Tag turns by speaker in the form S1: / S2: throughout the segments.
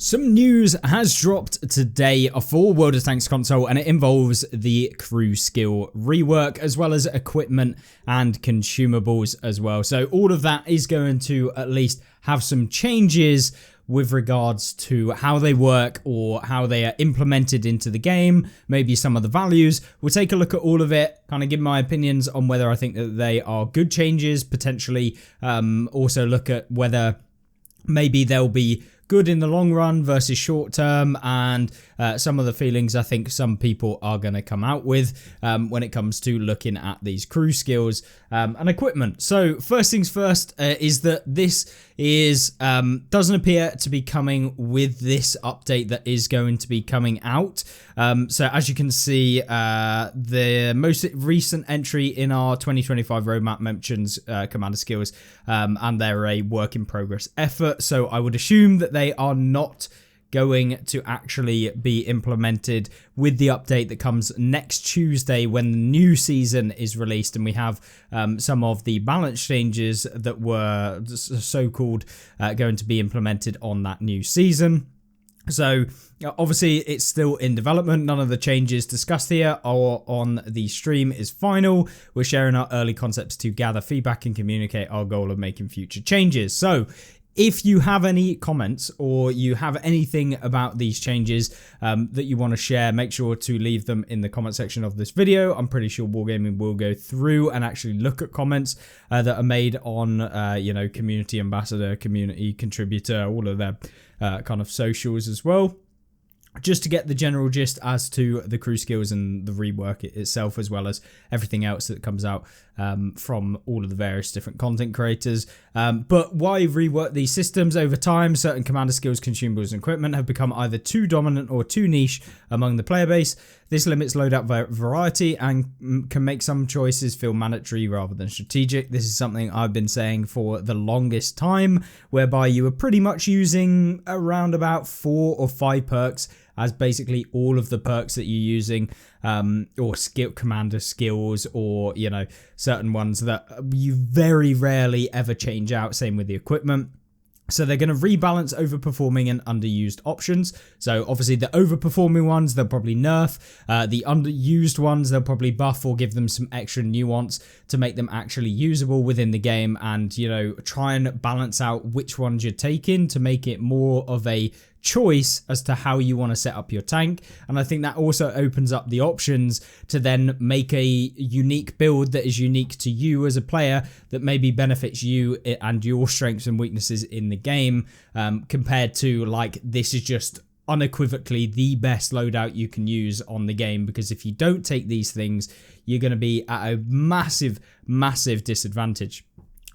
S1: Some news has dropped today for World of Tanks console, and it involves the crew skill rework as well as equipment and consumables as well. So all of that is going to at least have some changes with regards to how they work or how they are implemented into the game, maybe some of the values. We'll take a look at all of it, kind of give my opinions on whether I think that they are good changes, potentially also look at whether maybe they'll be good in the long run versus short term, and some of the feelings I think some people are going to come out with when it comes to looking at these crew skills and equipment. So first things first is that this is doesn't appear to be coming with this update that is going to be coming out. So as you can see, the most recent entry in our 2025 roadmap mentions commander skills, and they're a work in progress effort. So I would assume that they are not going to actually be implemented with the update that comes next Tuesday when the new season is released, and we have some of the balance changes that were so-called going to be implemented on that new season. So obviously it's still in development. None of the changes discussed here or on the stream is final. We're sharing our early concepts to gather feedback and communicate our goal of making future changes. So if you have any comments or you have anything about these changes that you want to share, make sure to leave them in the comment section of this video. I'm pretty sure Wargaming will go through and actually look at comments that are made on, community ambassador, community contributor, all of their kind of socials as well, just to get the general gist as to the crew skills and the rework itself, as well as everything else that comes out from all of the various different content creators. But why rework these systems? Over time, certain commander skills, consumables, and equipment have become either too dominant or too niche among the player base. This limits loadout variety and can make some choices feel mandatory rather than strategic. This is something I've been saying for the longest time, whereby you were pretty much using around about 4 or 5 perks as basically all of the perks that you're using, or commander skills, or certain ones that you very rarely ever change out. Same with the equipment. So they're going to rebalance overperforming and underused options. So obviously the overperforming ones, they'll probably nerf. The underused ones, they'll probably buff or give them some extra nuance to make them actually usable within the game, and, try and balance out which ones you're taking to make it more of a choice as to how you want to set up your tank. And I think that also opens up the options to then make a unique build that is unique to you as a player, that maybe benefits you and your strengths and weaknesses in the game, compared to like, this is just unequivocally the best loadout you can use on the game, because if you don't take these things, you're going to be at a massive disadvantage.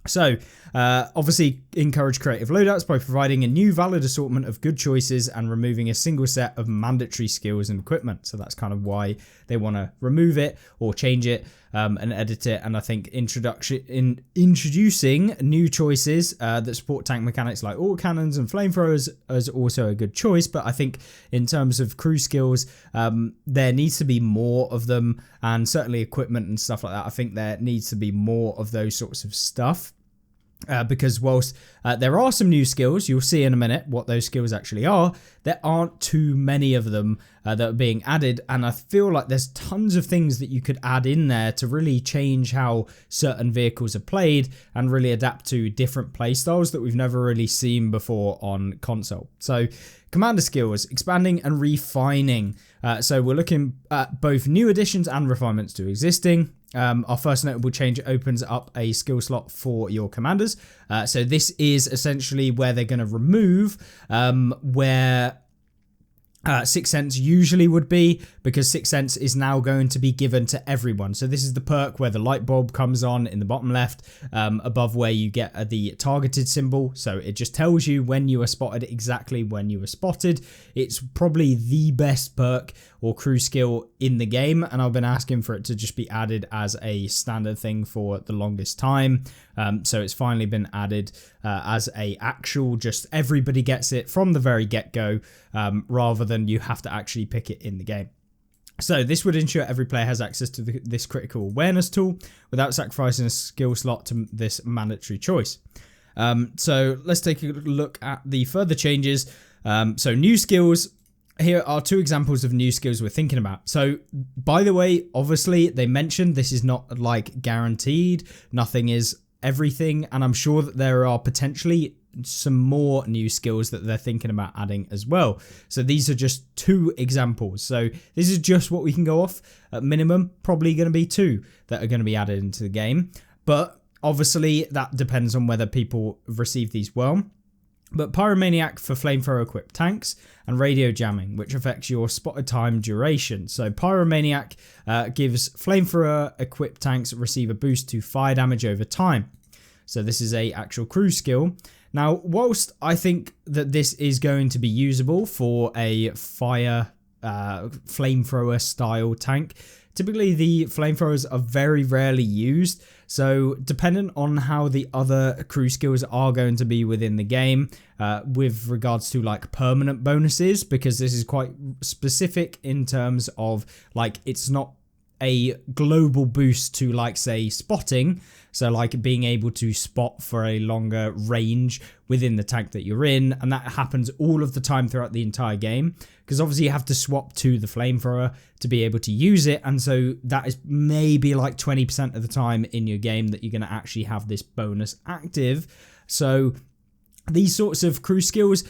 S1: So, obviously encourage creative loadouts by providing a new valid assortment of good choices and removing a single set of mandatory skills and equipment. So that's kind of why they want to remove it or change it and edit it. And I think introducing new choices that support tank mechanics like autocannons and flamethrowers is also a good choice. But I think in terms of crew skills, there needs to be more of them, and certainly equipment and stuff like that. I think there needs to be more of those sorts of stuff. Because whilst there are some new skills, you'll see in a minute what those skills actually are, there aren't too many of them that are being added, and I feel like there's tons of things that you could add in there to really change how certain vehicles are played and really adapt to different playstyles that we've never really seen before on console. So commander skills, expanding and refining. So we're looking at both new additions and refinements to existing. Our first notable change opens up a skill slot for your commanders. So this is essentially where they're going to remove where Sixth Sense usually would be, because Sixth Sense is now going to be given to everyone. So this is the perk where the light bulb comes on in the bottom left, above where you get the targeted symbol. So it just tells you when you are spotted, exactly when you were spotted. It's probably the best perk or crew skill in the game, and I've been asking for it to just be added as a standard thing for the longest time. So it's finally been added as a actual, just everybody gets it from the very get-go, rather than you have to actually pick it in the game. So this would ensure every player has access to this critical awareness tool without sacrificing a skill slot to this mandatory choice. So let's take a look at the further changes. So new skills. Here are 2 examples of new skills we're thinking about. So, by the way, obviously they mentioned this is not like guaranteed. Nothing is everything. And I'm sure that there are potentially some more new skills that they're thinking about adding as well. So these are just 2 examples. So this is just what we can go off. At minimum, probably going to be 2 that are going to be added into the game. But obviously that depends on whether people receive these well. But Pyromaniac for flamethrower equipped tanks, and radio jamming, which affects your spotted time duration. So Pyromaniac gives flamethrower equipped tanks receive a boost to fire damage over time. So this is a actual crew skill. Now, whilst I think that this is going to be usable for a fire flamethrower style tank, typically the flamethrowers are very rarely used. So dependent on how the other crew skills are going to be within the game with regards to like permanent bonuses, because this is quite specific in terms of like it's not a global boost to like say spotting, so like being able to spot for a longer range within the tank that you're in, and that happens all of the time throughout the entire game, because obviously you have to swap to the flamethrower to be able to use it, and so that is maybe like 20% of the time in your game that you're going to actually have this bonus active. So these sorts of crew skills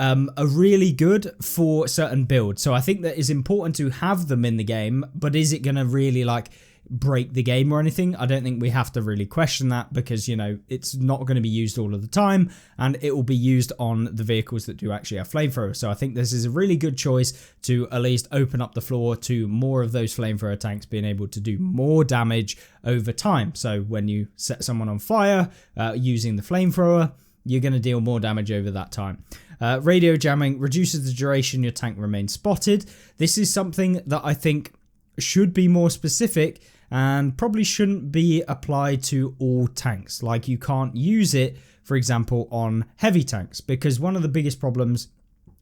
S1: are really good for certain builds. So I think that it's important to have them in the game, but is it going to really like break the game or anything? I don't think we have to really question that, because, you know, it's not going to be used all of the time, and it will be used on the vehicles that do actually have flamethrowers. So I think this is a really good choice to at least open up the floor to more of those flamethrower tanks being able to do more damage over time. So when you set someone on fire using the flamethrower, you're going to deal more damage over that time. Radio jamming reduces the duration your tank remains spotted. This is something that I think should be more specific and probably shouldn't be applied to all tanks. Like, you can't use it, for example, on heavy tanks, because one of the biggest problems,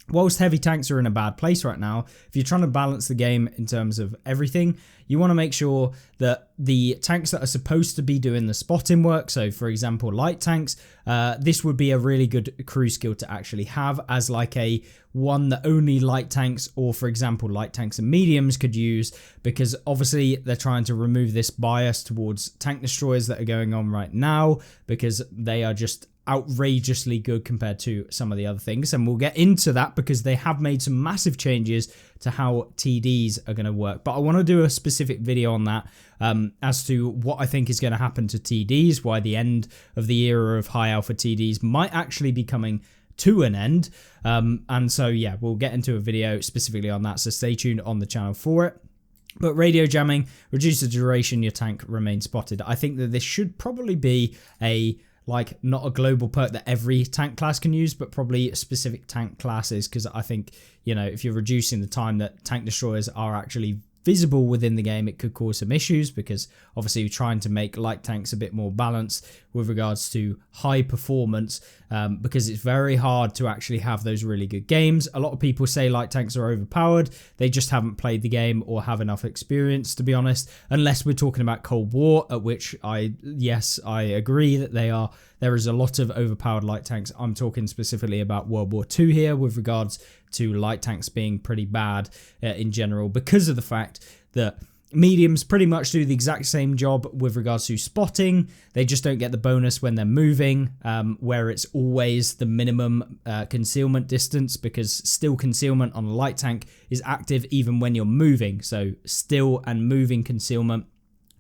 S1: whilst heavy tanks are in a bad place right now, if you're trying to balance the game in terms of everything, you want to make sure that the tanks that are supposed to be doing the spotting work, so for example light tanks, this would be a really good crew skill to actually have as like a one that only light tanks, or for example light tanks and mediums could use, because obviously they're trying to remove this bias towards tank destroyers that are going on right now, because they are just outrageously good compared to some of the other things, and we'll get into that because they have made some massive changes to how TDs are going to work. But I want to do a specific video on that as to what I think is going to happen to TDs, why the end of the era of high alpha TDs might actually be coming to an end, and so yeah, we'll get into a video specifically on that, so stay tuned on the channel for it. But radio jamming reduces the duration your tank remains spotted. I think that this should probably be a like not a global perk that every tank class can use, but probably specific tank classes, because I think, you know, if you're reducing the time that tank destroyers are actually visible within the game, it could cause some issues, because obviously you're trying to make light tanks a bit more balanced with regards to high performance, because it's very hard to actually have those really good games. A lot of people say light tanks are overpowered. They just haven't played the game or have enough experience, to be honest, unless we're talking about Cold War, at which I agree that there is a lot of overpowered light tanks. I'm talking specifically about World War II here with regards to light tanks being pretty bad in general, because of the fact that mediums pretty much do the exact same job with regards to spotting. They just don't get the bonus when they're moving, where it's always the minimum concealment distance, because still concealment on a light tank is active even when you're moving. So still and moving concealment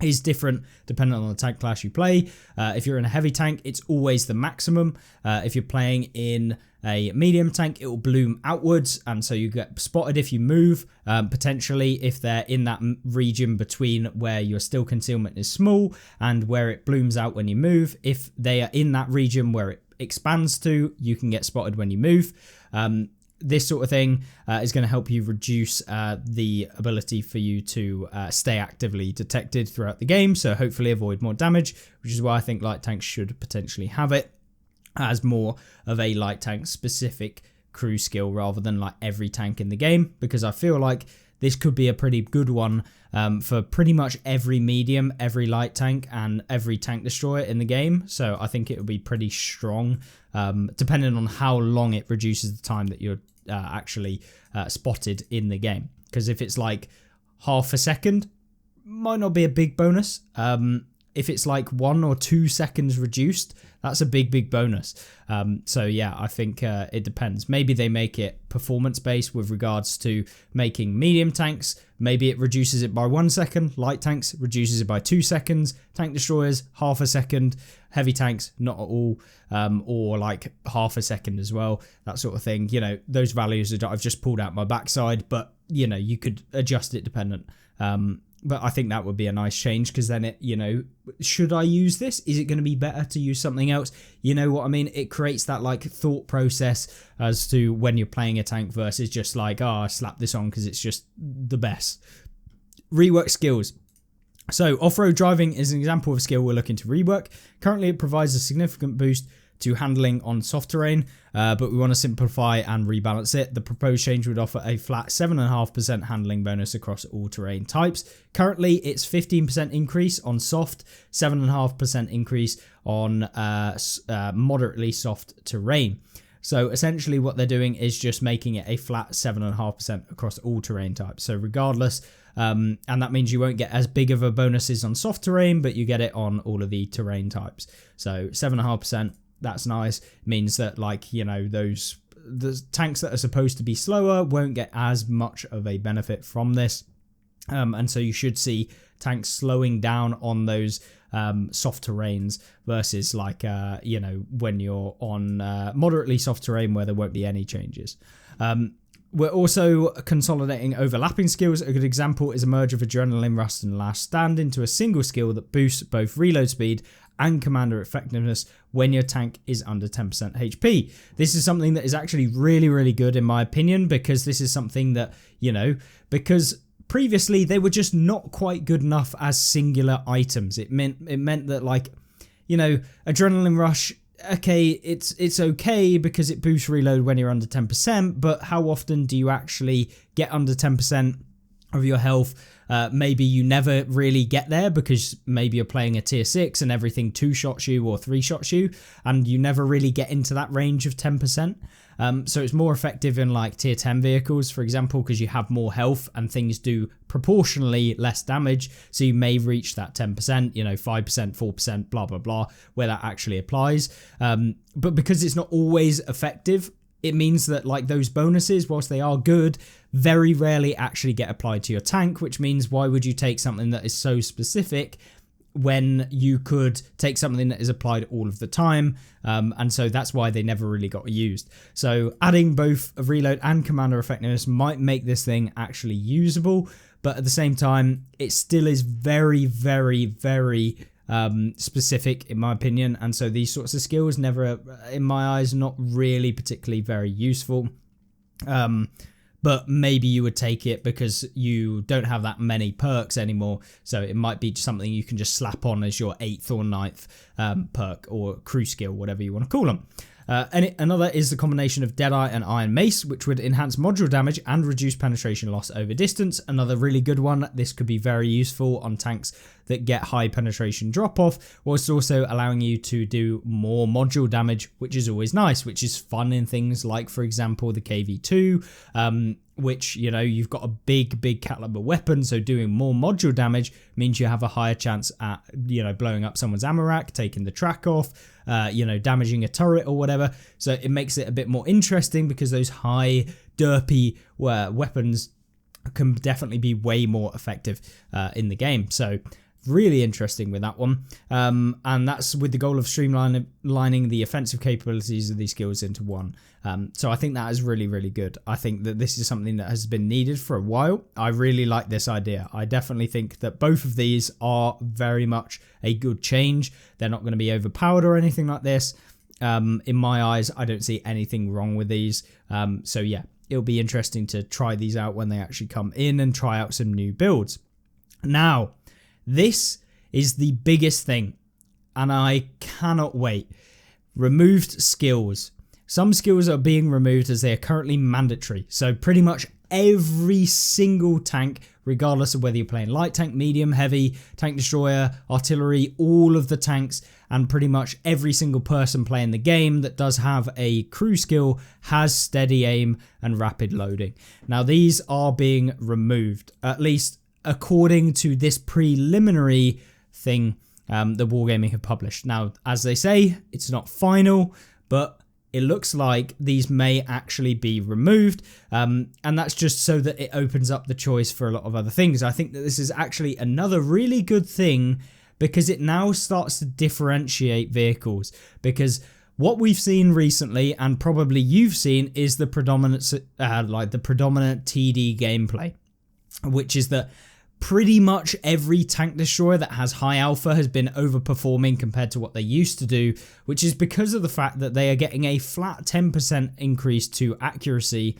S1: is different depending on the tank class you play. If you're in a heavy tank, it's always the maximum. If you're playing in a medium tank, it will bloom outwards, and so you get spotted if you move, potentially if they're in that region between where your still concealment is small and where it blooms out when you move. If they are in that region where it expands to, you can get spotted when you move. This sort of thing is going to help you reduce the ability for you to stay actively detected throughout the game, so hopefully avoid more damage, which is why I think light tanks should potentially have it as more of a light tank specific crew skill rather than like every tank in the game, because I feel like this could be a pretty good one for pretty much every medium, every light tank, and every tank destroyer in the game. So I think it would be pretty strong, depending on how long it reduces the time that you're actually spotted in the game. Because if it's like half a second, might not be a big bonus. If it's like 1 or 2 seconds reduced, that's a big bonus. So yeah, I think it depends. Maybe they make it performance based with regards to making medium tanks. Maybe it reduces it by 1 second. Light tanks reduces it by 2 seconds. Tank destroyers, half a second. Heavy tanks, not at all. Or like half a second as well. That sort of thing. You know, those values that I've just pulled out my backside, but you know, you could adjust it dependent. But I think that would be a nice change, because then it, you know, should I use this? Is it going to be better to use something else? You know what I mean? It creates that like thought process as to when you're playing a tank versus just like, oh, I slap this on because it's just the best. Rework skills. So off-road driving is an example of a skill we're looking to rework. Currently, it provides a significant boost to handling on soft terrain, but we want to simplify and rebalance it. The proposed change would offer a flat 7.5% handling bonus across all terrain types. Currently, it's 15% increase on soft, 7.5% increase on moderately soft terrain. So essentially what they're doing is just making it a flat 7.5% across all terrain types. So regardless, and that means you won't get as big of a bonuses on soft terrain, but you get it on all of the terrain types. So 7.5%. That's nice. Means that, like, you know, the tanks that are supposed to be slower won't get as much of a benefit from this. And so you should see tanks slowing down on those soft terrains versus like, you know, when you're on moderately soft terrain where there won't be any changes. We're also consolidating overlapping skills. A good example is a merge of Adrenaline Rush and Last Stand into a single skill that boosts both reload speed and commander effectiveness when your tank is under 10% HP. This is something that is actually really good in my opinion, because this is something that, you know, because previously they were just not quite good enough as singular items. It meant that, like, you know, Adrenaline Rush, okay, it's okay because it boosts reload when you're under 10%, but how often do you actually get under 10% of your health? Maybe you never really get there because maybe you're playing a tier 6 and everything 2-shots you or 3-shots you, and you never really get into that range of 10%. So it's more effective in like tier 10 vehicles, for example, because you have more health and things do proportionally less damage. So you may reach that 10%, you know, 5%, 4%, blah, blah, blah, where that actually applies. But because it's not always effective, it means that, like, those bonuses, whilst they are good, very rarely actually get applied to your tank, which means why would you take something that is so specific when you could take something that is applied all of the time? And so that's why they never really got used. So adding both a reload and commander effectiveness might make this thing actually usable, but at the same time, it still is very specific in my opinion, and so these sorts of skills never, in my eyes, not really particularly very useful. But maybe you would take it because you don't have that many perks anymore, so it might be something you can just slap on as your 8th or 9th perk or crew skill, whatever you want to call them. Another is the combination of Deadeye and Iron Mace, which would enhance module damage and reduce penetration loss over distance. Another really good one. This could be very useful on tanks that get high penetration drop off, whilst also allowing you to do more module damage, which is always nice, which is fun in things like, for example, the KV2, which, you know, you've got a big caliber weapon, so doing more module damage means you have a higher chance at, you know, blowing up someone's ammo rack, taking the track off, you know, damaging a turret or whatever. So it makes it a bit more interesting because those high derpy weapons can definitely be way more effective in the game. So really interesting with that one, and that's with the goal of streamlining the offensive capabilities of these skills into one. So I think that is really good. I think that this is something that has been needed for a while. I really like this idea. I definitely think that both of these are very much a good change. They're not going to be overpowered or anything like this. In my eyes, I don't see anything wrong with these. So yeah, it'll be interesting to try these out when they actually come in and try out some new builds. Now, this is the biggest thing, and I cannot wait. Removed skills. Some skills are being removed as they are currently mandatory. So pretty much every single tank, regardless of whether you're playing light tank, medium, heavy, tank destroyer, artillery, all of the tanks, and pretty much every single person playing the game that does have a crew skill has steady aim and rapid loading. Now these are being removed, at least according to this preliminary thing the Wargaming have published. Now, as they say, it's not final, but it looks like these may actually be removed, and that's just so that it opens up the choice for a lot of other things. I think that this is actually another really good thing because it now starts to differentiate vehicles, because what we've seen recently, and probably you've seen, is the predominant TD gameplay, which is that pretty much every tank destroyer that has high alpha has been overperforming compared to what they used to do, which is because of the fact that they are getting a flat 10% increase to accuracy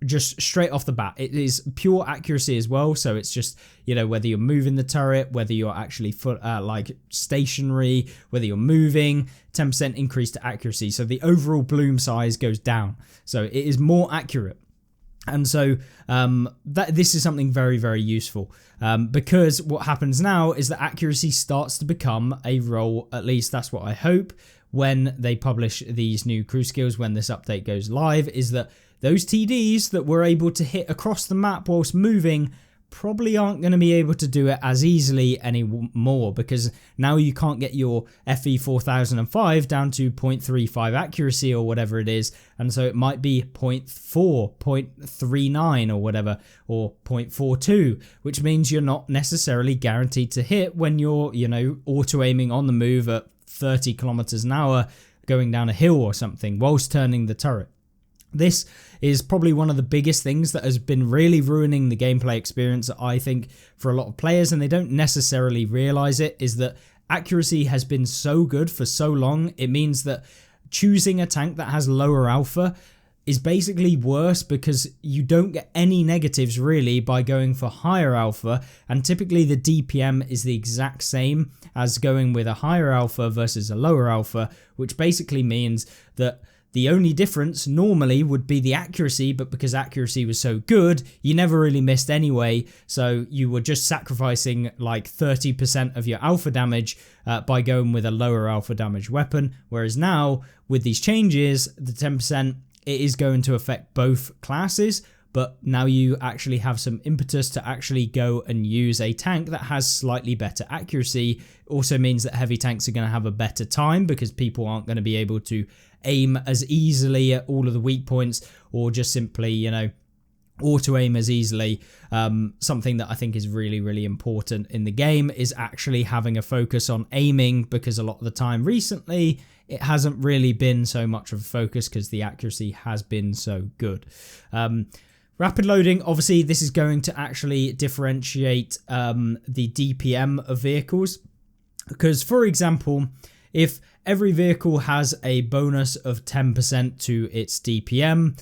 S1: just straight off the bat. It is pure accuracy as well, so it's just, you know, whether you're moving the turret, whether you're actually stationary, whether you're moving, 10% increase to accuracy. So the overall bloom size goes down, so it is more accurate. And so this is something very, very useful, because what happens now is that accuracy starts to become a role, at least that's what I hope, when they publish these new crew skills, when this update goes live, is that those TDs that were able to hit across the map whilst moving probably aren't going to be able to do it as easily anymore, because now you can't get your FE 4005 down to 0.35 accuracy or whatever it is, and so it might be 0.4, 0.39 or whatever, or 0.42, which means you're not necessarily guaranteed to hit when you're, you know, auto-aiming on the move at 30 kilometers an hour going down a hill or something whilst turning the turret. This is probably one of the biggest things that has been really ruining the gameplay experience, I think, for a lot of players, and they don't necessarily realize it, is that accuracy has been so good for so long. It means that choosing a tank that has lower alpha is basically worse, because you don't get any negatives really by going for higher alpha, and typically the DPM is the exact same as going with a higher alpha versus a lower alpha, which basically means that the only difference normally would be the accuracy, but because accuracy was so good, you never really missed anyway, so you were just sacrificing like 30% of your alpha damage by going with a lower alpha damage weapon, whereas now, with these changes, the 10%, it is going to affect both classes, but now you actually have some impetus to actually go and use a tank that has slightly better accuracy. Also means that heavy tanks are going to have a better time, because people aren't going to be able to aim as easily at all of the weak points, or just simply, you know, auto aim as easily. Something that I think is really, really important in the game is actually having a focus on aiming, because a lot of the time recently it hasn't really been so much of a focus because the accuracy has been so good. Rapid loading, obviously this is going to actually differentiate the DPM of vehicles, because for example, if every vehicle has a bonus of 10% to its DPM,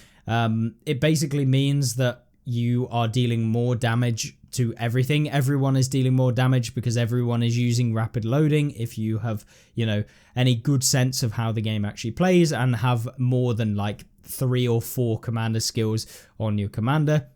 S1: it basically means that you are dealing more damage to everything. Everyone is dealing more damage because everyone is using rapid loading. If you have, you know, any good sense of how the game actually plays and have more than like 3 or 4 commander skills on your commander,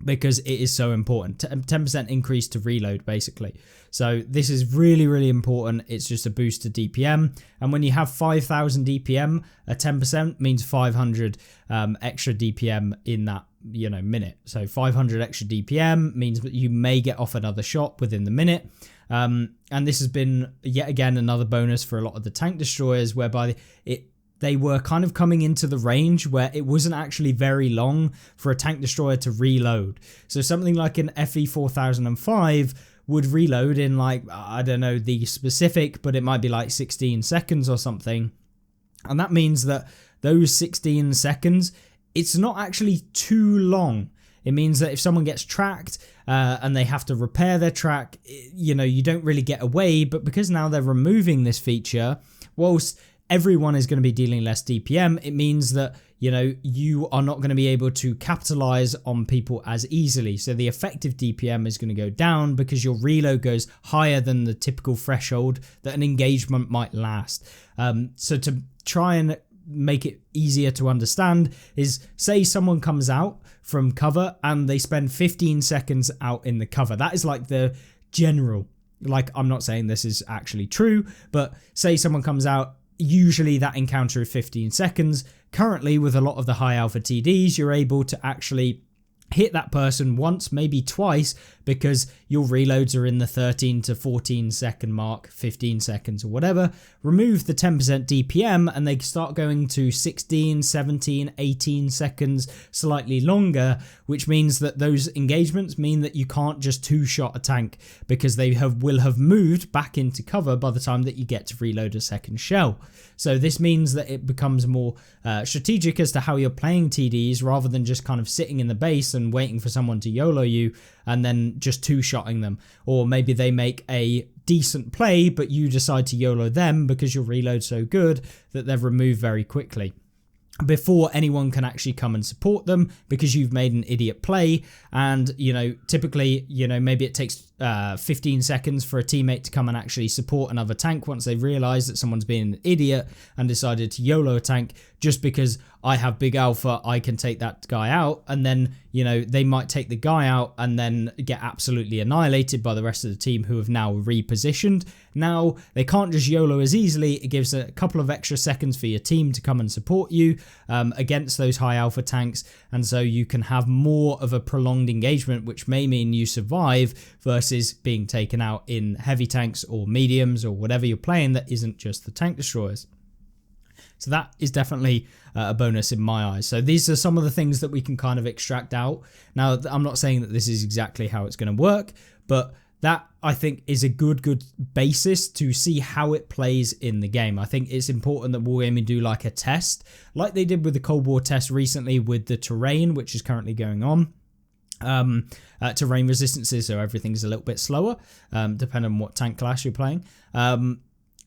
S1: because it is so important. 10% increase to reload, basically. So this is really, really important. It's just a boost to DPM. And when you have 5,000 DPM, a 10% means 500 extra DPM in that, you know, minute. So 500 extra DPM means that you may get off another shot within the minute. And this has been, yet again, another bonus for a lot of the tank destroyers, whereby they were kind of coming into the range where it wasn't actually very long for a tank destroyer to reload. So something like an FE 4005 would reload in like, I don't know the specific, but it might be like 16 seconds or something. And that means that those 16 seconds, it's not actually too long. It means that if someone gets tracked and they have to repair their track, you know, you don't really get away. But because now they're removing this feature, whilst everyone is going to be dealing less DPM, it means that, you know, you are not going to be able to capitalize on people as easily. So the effective DPM is going to go down because your reload goes higher than the typical threshold that an engagement might last. So to try and make it easier to understand is, say someone comes out from cover and they spend 15 seconds out in the cover. That is like the general, like, I'm not saying this is actually true, but say someone comes out, usually that encounter is 15 seconds. Currently, with a lot of the high alpha TDs, you're able to actually hit that person once, maybe twice, because your reloads are in the 13 to 14 second mark, 15 seconds or whatever. Remove the 10% DPM and they start going to 16, 17, 18 seconds, slightly longer, which means that those engagements mean that you can't just two-shot a tank, because they will have moved back into cover by the time that you get to reload a second shell. So this means that it becomes more strategic as to how you're playing TDs, rather than just kind of sitting in the base and waiting for someone to YOLO you and then just two-shotting them. Or maybe they make a decent play, but you decide to YOLO them because your reload's so good that they're removed very quickly before anyone can actually come and support them, because you've made an idiot play. And, typically, maybe it takes 15 seconds for a teammate to come and actually support another tank once they realize that someone's been an idiot and decided to YOLO a tank. Just because I have big alpha, I can take that guy out, and then, they might take the guy out and then get absolutely annihilated by the rest of the team who have now repositioned. Now, they can't just YOLO as easily. It gives a couple of extra seconds for your team to come and support you against those high alpha tanks, and so you can have more of a prolonged engagement, which may mean you survive versus being taken out in heavy tanks or mediums or whatever you're playing that isn't just the tank destroyers. So that is definitely a bonus in my eyes. So these are some of the things that we can kind of extract out. Now, I'm not saying that this is exactly how it's going to work, but that, I think, is a good basis to see how it plays in the game. I think it's important that Wargaming do like a test, like they did with the Cold War test recently with the terrain, which is currently going on. Terrain resistances, so everything's a little bit slower, depending on what tank class you're playing.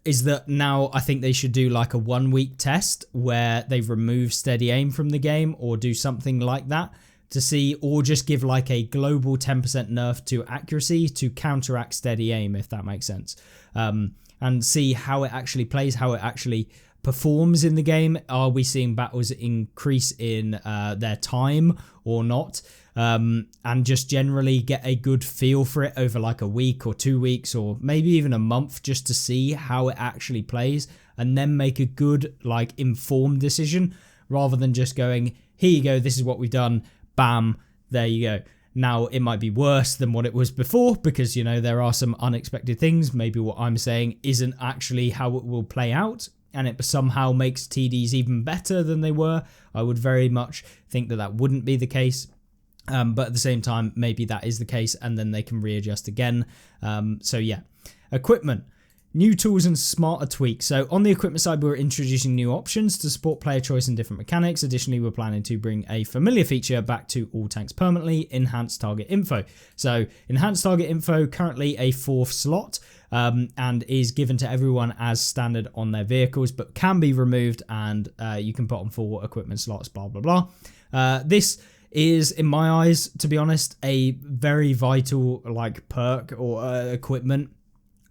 S1: Is that now I think they should do like a 1 week test where they remove steady aim from the game, or do something like that to see, or just give like a global 10% nerf to accuracy to counteract steady aim, if that makes sense, and see how it actually plays, how it actually performs in the game. Are we seeing battles increase in their time or not? And just generally get a good feel for it over like a week or 2 weeks or maybe even a month, just to see how it actually plays, and then make a good, like, informed decision, rather than just going, here you go, this is what we've done, bam, there you go. Now, it might be worse than what it was before, because, there are some unexpected things. Maybe what I'm saying isn't actually how it will play out, and it somehow makes TDs even better than they were. I would very much think that wouldn't be the case. But at the same time, maybe that is the case, and then they can readjust again. So yeah, equipment, new tools and smarter tweaks. So on the equipment side, we're introducing new options to support player choice and different mechanics. Additionally, we're planning to bring a familiar feature back to all tanks permanently, enhanced target info. So enhanced target info, currently a 4th slot, and is given to everyone as standard on their vehicles, but can be removed, and you can put on 4 equipment slots, blah, blah, blah. This is, in my eyes, to be honest, a very vital like perk or equipment,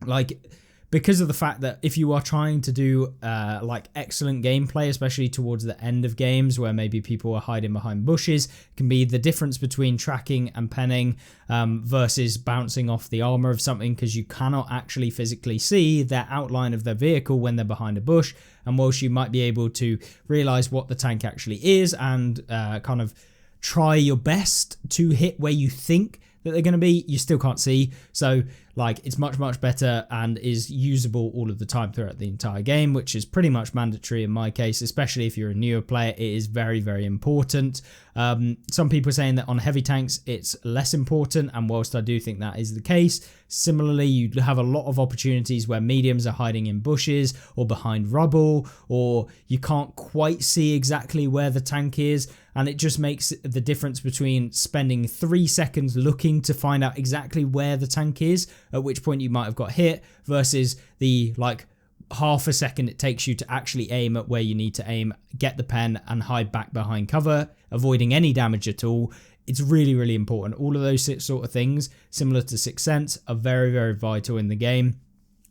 S1: like, because of the fact that if you are trying to do like excellent gameplay, especially towards the end of games where maybe people are hiding behind bushes, can be the difference between tracking and penning versus bouncing off the armor of something, because you cannot actually physically see their outline of their vehicle when they're behind a bush. And whilst you might be able to realize what the tank actually is and kind of try your best to hit where you think that they're going to be, you still can't see. So like, it's much better and is usable all of the time throughout the entire game, which is pretty much mandatory in my case, especially if you're a newer player. It is very important. Some people are saying that on heavy tanks it's less important, and whilst I do think that is the case, similarly you have a lot of opportunities where mediums are hiding in bushes or behind rubble, or you can't quite see exactly where the tank is, and it just makes the difference between spending 3 seconds looking to find out exactly where the tank is, at which point you might have got hit, versus the like half a second it takes you to actually aim at where you need to aim, get the pen and hide back behind cover, avoiding any damage at all. It's really important. All of those sort of things, similar to Sixth Sense, are very vital in the game.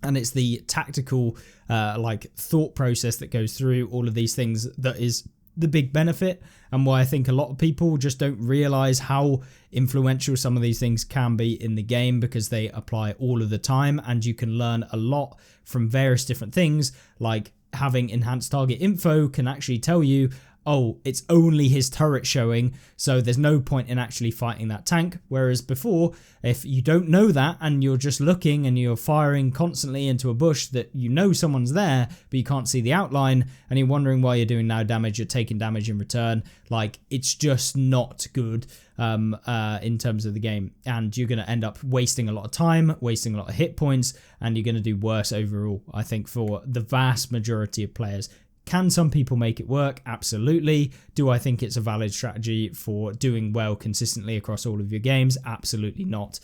S1: And it's the tactical like thought process that goes through all of these things that is the big benefit, and why I think a lot of people just don't realize how influential some of these things can be in the game, because they apply all of the time, and you can learn a lot from various different things. Like having enhanced target info can actually tell you, oh, it's only his turret showing, so there's no point in actually fighting that tank. Whereas before, if you don't know that and you're just looking and you're firing constantly into a bush that you know someone's there, but you can't see the outline, and you're wondering why you're doing no damage, you're taking damage in return, like it's just not good in terms of the game. And you're going to end up wasting a lot of time, wasting a lot of hit points, and you're going to do worse overall, I think, for the vast majority of players. Can some people make it work? Absolutely. Do I think it's a valid strategy for doing well consistently across all of your games? Absolutely not.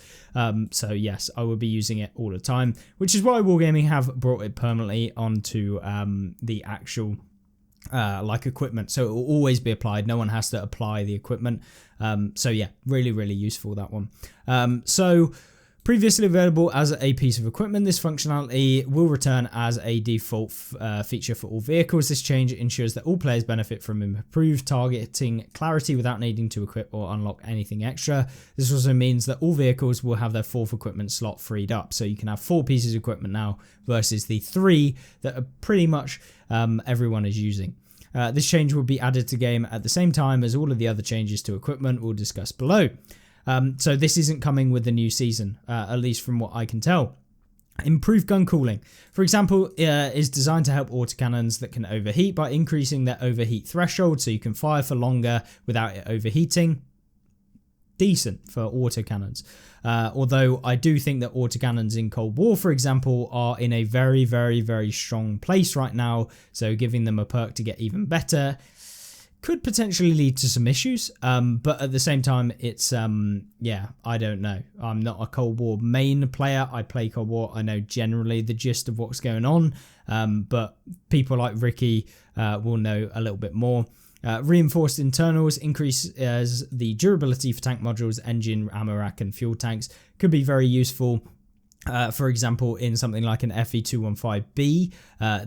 S1: So yes, I will be using it all the time, which is why Wargaming have brought it permanently onto the actual like equipment. So it will always be applied. No one has to apply the equipment. So yeah, really, really useful, that one. So previously available as a piece of equipment, this functionality will return as a default feature for all vehicles. This change ensures that all players benefit from improved targeting clarity without needing to equip or unlock anything extra. This also means that all vehicles will have their 4th equipment slot freed up. So you can have 4 pieces of equipment now versus the 3 that are pretty much everyone is using. This change will be added to game at the same time as all of the other changes to equipment we'll discuss below. So this isn't coming with the new season, at least from what I can tell. Improved gun cooling, for example, is designed to help autocannons that can overheat by increasing their overheat threshold, so you can fire for longer without it overheating. Decent for autocannons. Although I do think that autocannons in Cold War, for example, are in a very, very, very strong place right now. So giving them a perk to get even better could potentially lead to some issues, but at the same time, it's, yeah, I don't know. I'm not a Cold War main player. I play Cold War. I know generally the gist of what's going on, but people like Ricky will know a little bit more. Reinforced internals increases the durability for tank modules, engine, ammo rack, and fuel tanks. Could be very useful. For example, in something like an FE215B,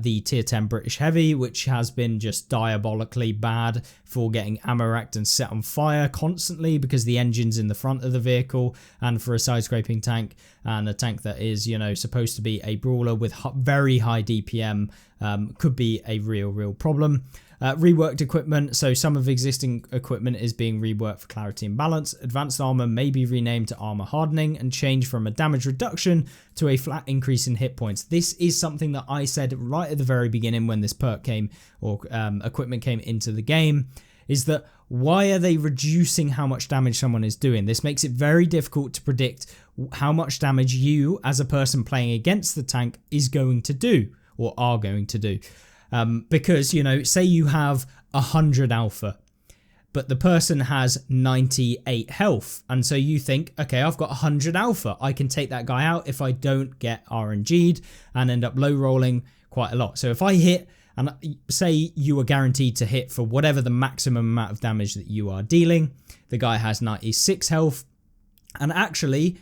S1: the tier 10 British Heavy, which has been just diabolically bad for getting ammo racked and set on fire constantly because the engine's in the front of the vehicle, and for a side scraping tank and a tank that is, you know, supposed to be a brawler with very high DPM, could be a real problem. Reworked equipment, so some of existing equipment is being reworked for clarity and balance. Advanced armor may be renamed to armor hardening and change from a damage reduction to a flat increase in hit points. This is something that I said right at the very beginning when this perk came, or equipment came into the game, is that why are they reducing how much damage someone is doing? This makes it very difficult to predict how much damage you as a person playing against the tank is going to do, or are going to do. Because, you know, say you have 100 alpha, but the person has 98 health. And so you think, okay, I've got 100 alpha. I can take that guy out if I don't get RNG'd and end up low rolling quite a lot. So if I hit, and say you are guaranteed to hit for whatever the maximum amount of damage that you are dealing, the guy has 96 health. And actually,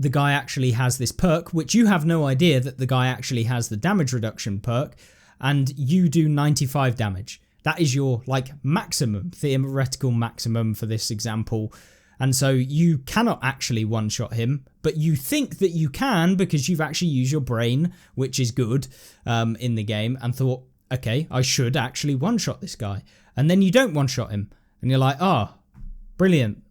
S1: the guy actually has this perk, which you have no idea that the guy actually has the damage reduction perk, and you do 95 damage. That is your like maximum, theoretical maximum for this example. And so you cannot actually one-shot him, but you think that you can because you've actually used your brain, which is good in the game, and thought, okay, I should actually one-shot this guy. And then you don't one-shot him, and you're like, oh, brilliant.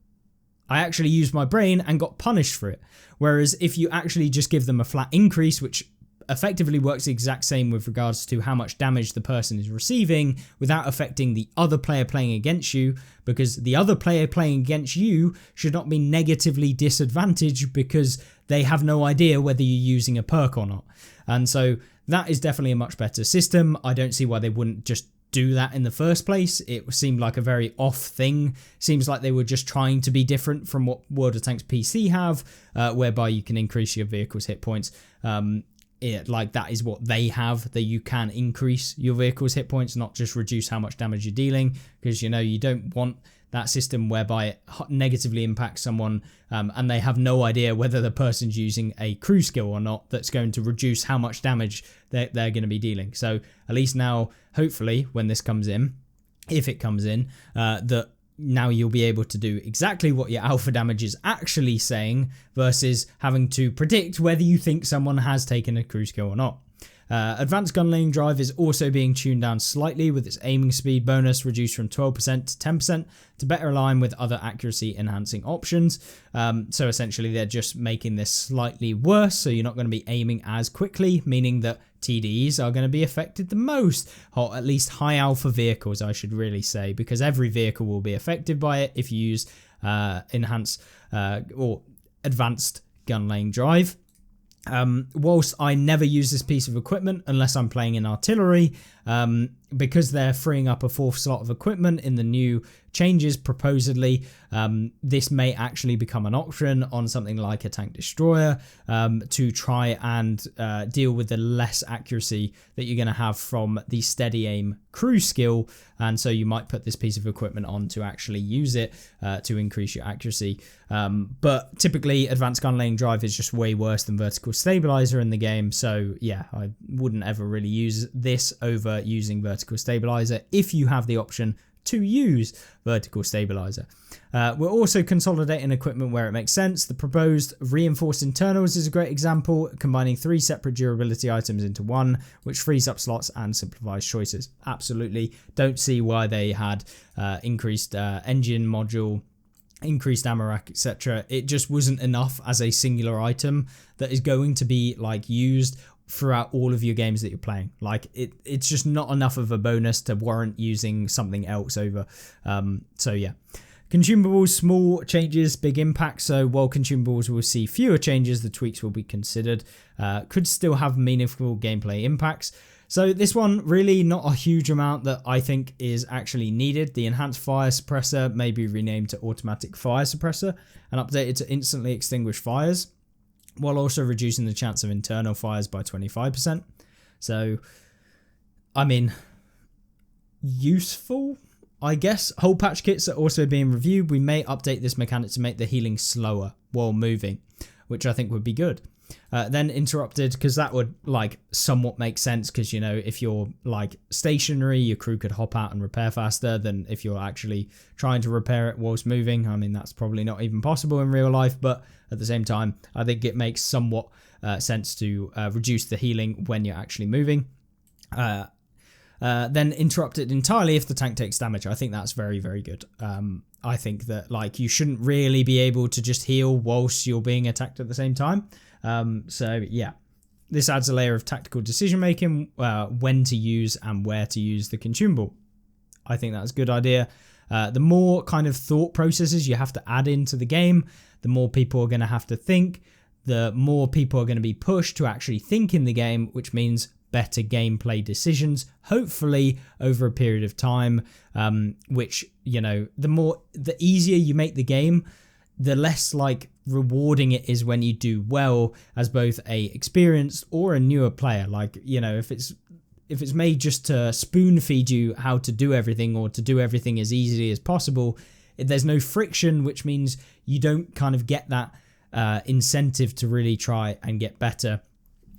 S1: I actually used my brain and got punished for it. Whereas if you actually just give them a flat increase, which effectively works the exact same with regards to how much damage the person is receiving without affecting the other player playing against you, because the other player playing against you should not be negatively disadvantaged because they have no idea whether you're using a perk or not. And so that is definitely a much better system. I don't see why they wouldn't just do that in the first place. It seemed like a very off thing. Seems like they were just trying to be different from what World of Tanks PC have, whereby you can increase your vehicle's hit points. that is what they have, that you can increase your vehicle's hit points, not just reduce how much damage you're dealing, because you don't want that system whereby it negatively impacts someone and they have no idea whether the person's using a crew skill or not that's going to reduce how much damage they're going to be dealing. So at least now, hopefully, when this comes in, if it comes in, that now you'll be able to do exactly what your alpha damage is actually saying versus having to predict whether you think someone has taken a crew skill or not. Advanced gun laying drive is also being tuned down slightly, with its aiming speed bonus reduced from 12% to 10% to better align with other accuracy enhancing options. So essentially they're just making this slightly worse, so you're not going to be aiming as quickly, meaning that TDs are going to be affected the most, or at least high alpha vehicles, I should really say, because every vehicle will be affected by it if you use enhanced or advanced gun laying drive. Whilst I never use this piece of equipment unless I'm playing in artillery, because they're freeing up a 4th slot of equipment in the new changes, supposedly, this may actually become an option on something like a tank destroyer to try and deal with the less accuracy that you're going to have from the steady aim crew skill, and so you might put this piece of equipment on to actually use it to increase your accuracy. But typically advanced gun laying drive is just way worse than vertical stabilizer in the game, so yeah, I wouldn't ever really use this over using vertical stabilizer if you have the option to use vertical stabilizer. We're also consolidating equipment where it makes sense. The proposed reinforced internals is a great example, combining 3 separate durability items into one, which frees up slots and simplifies choices. Absolutely don't see why they had increased engine module, increased ammo rack, etc. It just wasn't enough as a singular item that is going to be like used throughout all of your games that you're playing. Like it's just not enough of a bonus to warrant using something else over. So yeah. Consumables, small changes, big impact. So while consumables will see fewer changes, the tweaks will be considered. Could still have meaningful gameplay impacts. So this one, really not a huge amount that I think is actually needed. The enhanced fire suppressor may be renamed to automatic fire suppressor and updated to instantly extinguish fires, while also reducing the chance of internal fires by 25%. So, I mean, useful, I guess. Whole patch kits are also being reviewed. We may update this mechanic to make the healing slower while moving, which I think would be good. Then interrupted, because that would like somewhat make sense, because if you're like stationary, your crew could hop out and repair faster than if you're actually trying to repair it whilst moving. I mean, that's probably not even possible in real life, but at the same time, I think it makes somewhat sense to reduce the healing when you're actually moving. Then interrupted entirely if the tank takes damage. I think that's very, very good. I think that like you shouldn't really be able to just heal whilst you're being attacked at the same time. So yeah, this adds a layer of tactical decision making, when to use and where to use the consumable. I think that's a good idea. The more kind of thought processes you have to add into the game, the more people are going to have to think, the more people are going to be pushed to actually think in the game, which means better gameplay decisions, hopefully over a period of time, which, the easier you make the game, the less like rewarding it is when you do well as both a experienced or a newer player. Like, if it's made just to spoon feed you how to do everything or to do everything as easily as possible, there's no friction, which means you don't kind of get that incentive to really try and get better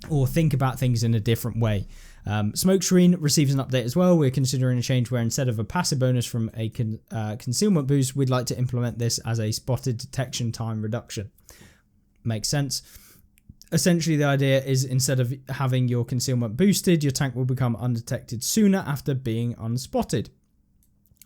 S1: or think about things in a different way. Smoke Screen receives an update as well. We're considering a change where instead of a passive bonus from a concealment boost, we'd like to implement this as a spotted detection time reduction. Makes sense. Essentially, the idea is instead of having your concealment boosted, your tank will become undetected sooner after being unspotted.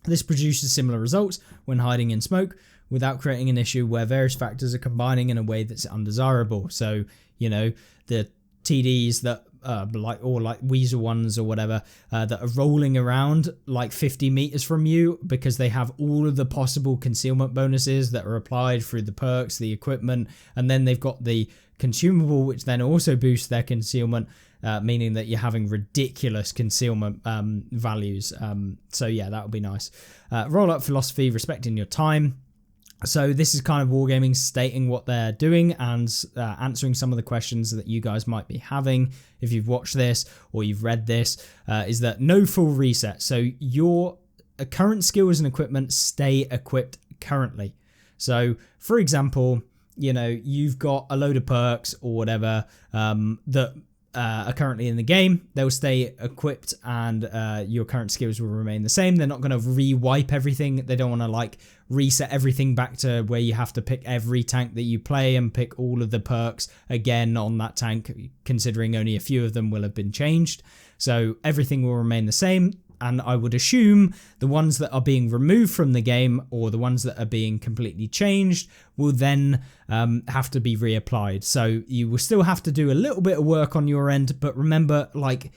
S1: This produces similar results when hiding in smoke without creating an issue where various factors are combining in a way that's undesirable. So, the TDs that like Weasel ones or whatever that are rolling around like 50 meters from you because they have all of the possible concealment bonuses that are applied through the perks, the equipment, and then they've got the consumable which then also boosts their concealment, meaning that you're having ridiculous concealment values. So yeah, that would be nice. Roll up philosophy, respecting your time. So this is kind of Wargaming stating what they're doing and answering some of the questions that you guys might be having if you've watched this or you've read this, is that no full reset. So your current skills and equipment stay equipped currently. So for example, you know, you've got a load of perks or whatever that are currently in the game. They'll stay equipped and your current skills will remain the same. They're not going to re-wipe everything. They don't want to like reset everything back to where you have to pick every tank that you play and pick all of the perks again on that tank, considering only a few of them will have been changed. So everything will remain the same. And I would assume the ones that are being removed from the game or the ones that are being completely changed will then have to be reapplied. So you will still have to do a little bit of work on your end, but remember, like,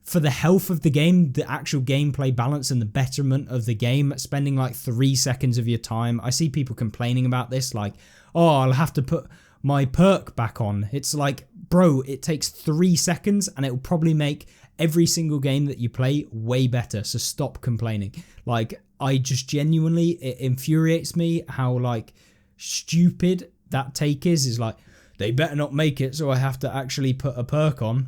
S1: for the health of the game, the actual gameplay balance and the betterment of the game, spending like 3 seconds of your time. I see people complaining about this, like, oh, I'll have to put my perk back on. It's like, bro, it takes 3 seconds and it will probably make every single game that you play way better. So stop complaining. Like, I just genuinely, it infuriates me how like stupid that take is like, they better not make it so I have to actually put a perk on.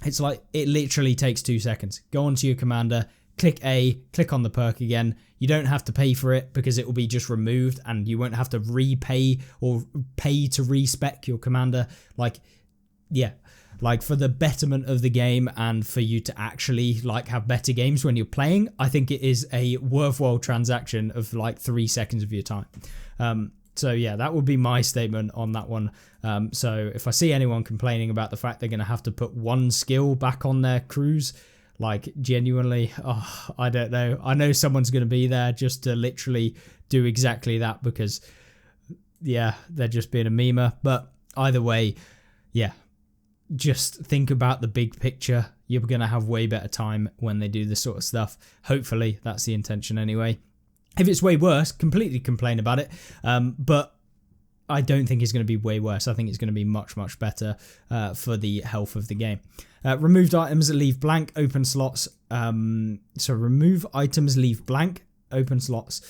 S1: It's like, it literally takes 2 seconds. Go onto your commander, click A, click on the perk again. You don't have to pay for it because it will be just removed and you won't have to repay or pay to respec your commander. Like, yeah, like for the betterment of the game and for you to actually like have better games when you're playing, I think it is a worthwhile transaction of like 3 seconds of your time. So yeah, that would be my statement on that one. So if I see anyone complaining about the fact they're going to have to put one skill back on their crews, like genuinely, oh, I don't know. I know someone's going to be there just to literally do exactly that because, yeah, they're just being a memer. But either way, yeah, just think about the big picture. You're going to have way better time when they do this sort of stuff. Hopefully, that's the intention anyway. If it's way worse, completely complain about it. But I don't think it's going to be way worse. I think it's going to be much, much better for the health of the game. Removed items leave blank, open slots. So remove items leave blank, open slots.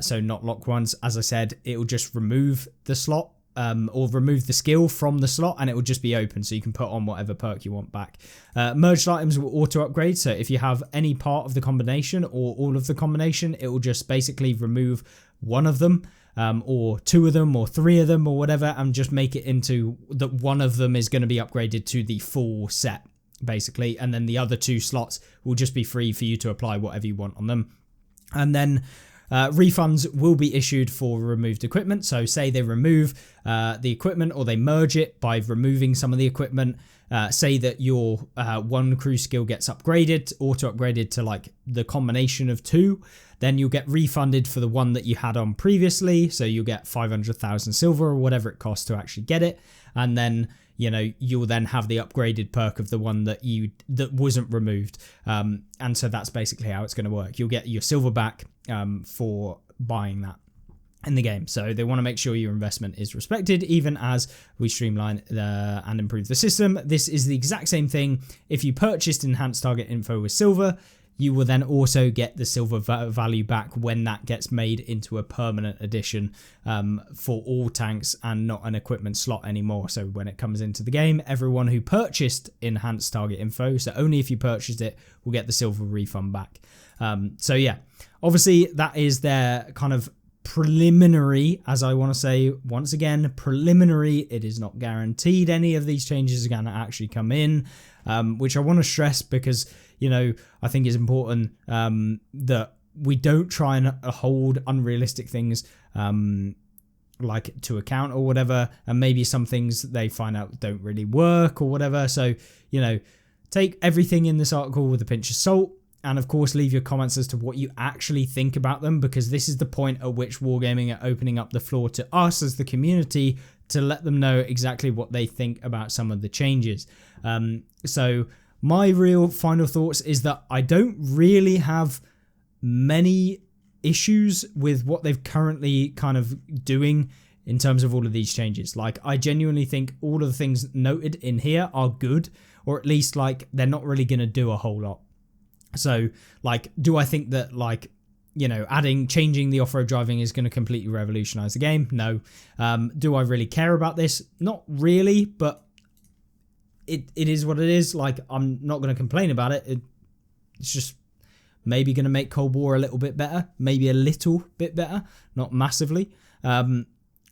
S1: So not locked ones. As I said, it will just remove the slot. Or remove the skill from the slot and it will just be open so you can put on whatever perk you want back. Merged items will auto upgrade, so if you have any part of the combination or all of the combination, it will just basically remove one of them or two of them or three of them or whatever and just make it into that one of them is going to be upgraded to the full set basically, and then the other two slots will just be free for you to apply whatever you want on them. And then refunds will be issued for removed equipment. So say they remove the equipment or they merge it by removing some of the equipment. Say that your one crew skill gets upgraded, auto upgraded to like the combination of two, then you'll get refunded for the one that you had on previously. So you'll get 500,000 silver or whatever it costs to actually get it. And then, you know, you'll then have the upgraded perk of the one that wasn't removed. And so that's basically how it's going to work. You'll get your silver back for buying that in the game. So they want to make sure your investment is respected, even as we streamline and improve the system. This is the exact same thing. If you purchased enhanced target info with silver, you will then also get the silver value back when that gets made into a permanent addition for all tanks and not an equipment slot anymore. So when it comes into the game, everyone who purchased enhanced target info, so only if you purchased it, will get the silver refund back. So yeah, obviously that is their kind of preliminary, as I want to say once again, preliminary. It is not guaranteed any of these changes are going to actually come in, which I want to stress because, you know, I think it's important that we don't try and hold unrealistic things like to account or whatever, and maybe some things they find out don't really work or whatever. So, you know, take everything in this article with a pinch of salt. And of course, leave your comments as to what you actually think about them, because this is the point at which Wargaming are opening up the floor to us as the community to let them know exactly what they think about some of the changes. So my real final thoughts is that I don't really have many issues with what they've currently kind of doing in terms of all of these changes. Like, I genuinely think all of the things noted in here are good, or at least like they're not really going to do a whole lot. So, like, do I think that, like, you know, changing the off-road driving is going to completely revolutionize the game. No. Do I really care about this? Not really, but it is what it is. Like, I'm not going to complain about it. It's just maybe going to make Cold War a little bit better, maybe a little bit better, not massively. And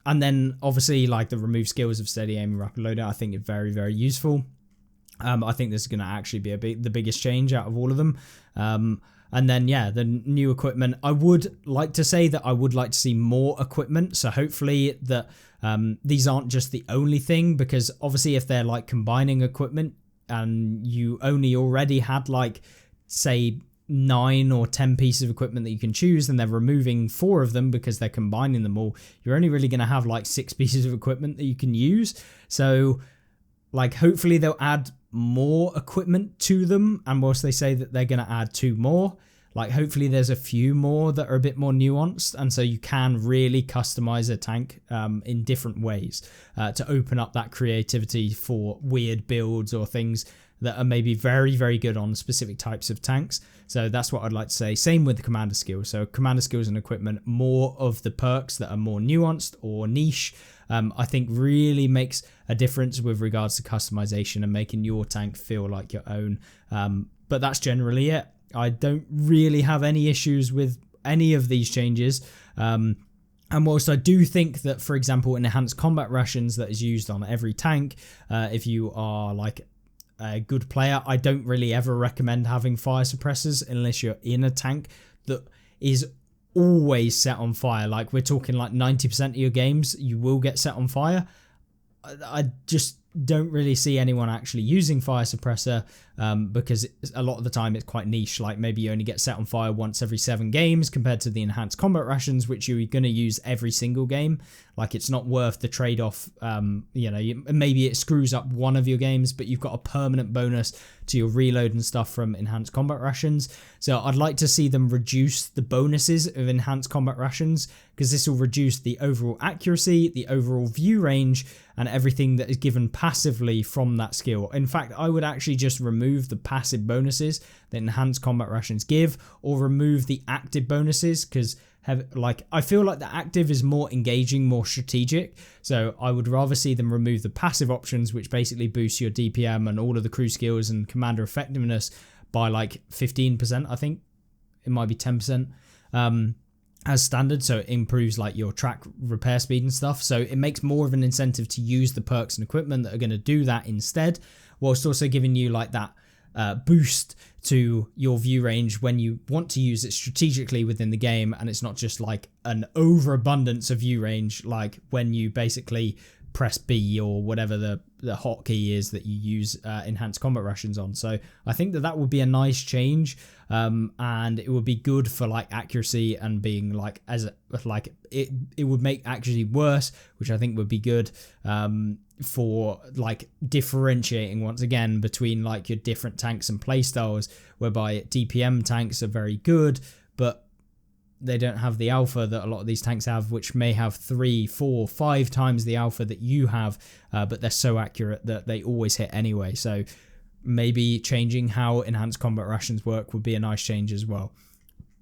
S1: then obviously, like, the remove skills of steady aim and rapid loadout, I think is very, very useful. I think this is going to actually be the biggest change out of all of them. And then, yeah, the new equipment. I would like to say that I would like to see more equipment. So hopefully that these aren't just the only thing, because obviously if they're like combining equipment and you only already had like, say, 9 or 10 pieces of equipment that you can choose, and they're removing 4 of them because they're combining them all, you're only really going to have like 6 pieces of equipment that you can use. So like, hopefully they'll add more equipment to them, and whilst they say that they're going to add 2 more, like, hopefully there's a few more that are a bit more nuanced, and so you can really customize a tank in different ways to open up that creativity for weird builds or things that are maybe very, very good on specific types of tanks. So that's what I'd like to say. Same with the commander skills. So commander skills and equipment, more of the perks that are more nuanced or niche, I think really makes a difference with regards to customization and making your tank feel like your own. But that's generally it. I don't really have any issues with any of these changes. And whilst I do think that, for example, enhanced combat rations that is used on every tank, if you are like a good player, I don't really ever recommend having fire suppressors unless you're in a tank that is always set on fire. Like, we're talking like 90% of your games you will get set on fire. I just don't really see anyone actually using fire suppressor because a lot of the time it's quite niche. Like, maybe you only get set on fire once every 7 games compared to the enhanced combat rations, which you're going to use every single game. Like, it's not worth the trade-off. You know, maybe it screws up one of your games, but you've got a permanent bonus to your reload and stuff from enhanced combat rations. So I'd like to see them reduce the bonuses of enhanced combat rations, because this will reduce the overall accuracy, the overall view range, and everything that is given passively from that skill. In fact, I would actually just remove the passive bonuses that enhanced combat rations give, or remove the active bonuses, because I feel like the active is more engaging, more strategic. So I would rather see them remove the passive options, which basically boost your DPM and all of the crew skills and commander effectiveness by like 15%. I think it might be 10%. As standard, so it improves like your track repair speed and stuff. So it makes more of an incentive to use the perks and equipment that are going to do that instead, whilst also giving you like that boost to your view range when you want to use it strategically within the game, and it's not just like an overabundance of view range, like when you basically press B or whatever the hotkey is that you use enhanced combat rations on. So I think that would be a nice change, and it would be good for like accuracy and being like it would make accuracy worse, which I think would be good for like differentiating once again between like your different tanks and playstyles, whereby DPM tanks are very good, but they don't have the alpha that a lot of these tanks have, which may have 3, 4, 5 times the alpha that you have, but they're so accurate that they always hit anyway. So maybe changing how enhanced combat rations work would be a nice change as well.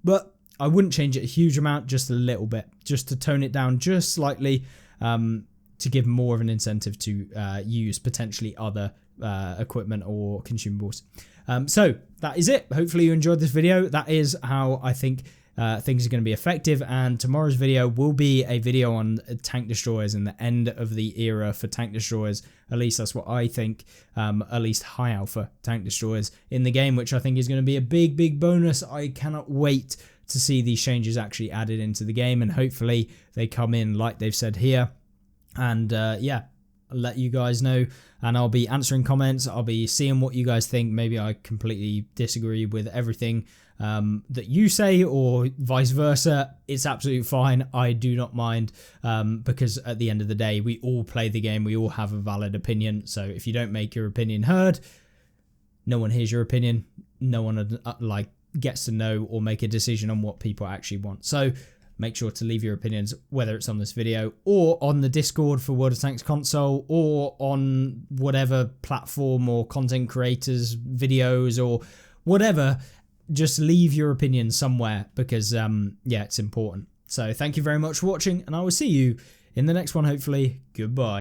S1: But I wouldn't change it a huge amount, just a little bit, just to tone it down just slightly, to give more of an incentive to use potentially other equipment or consumables. So that is it. Hopefully you enjoyed this video. That is how I think things are going to be effective, and tomorrow's video will be a video on tank destroyers and the end of the era for tank destroyers. At least that's what I think. At least high alpha tank destroyers in the game, which I think is going to be a big bonus. I cannot wait to see these changes actually added into the game, and hopefully they come in like they've said here. And yeah, I'll let you guys know, and I'll be answering comments. I'll be seeing what you guys think. Maybe I completely disagree with everything that you say, or vice versa. It's absolutely fine. I do not mind, because at the end of the day, we all play the game. We all have a valid opinion. So if you don't make your opinion heard, no one hears your opinion. No one gets to know or make a decision on what people actually want. So make sure to leave your opinions, whether it's on this video or on the Discord for World of Tanks console, or on whatever platform or content creators videos or whatever. just leave your opinion somewhere because, yeah, it's important. So thank you very much for watching, and I will see you in the next one, hopefully. Goodbye.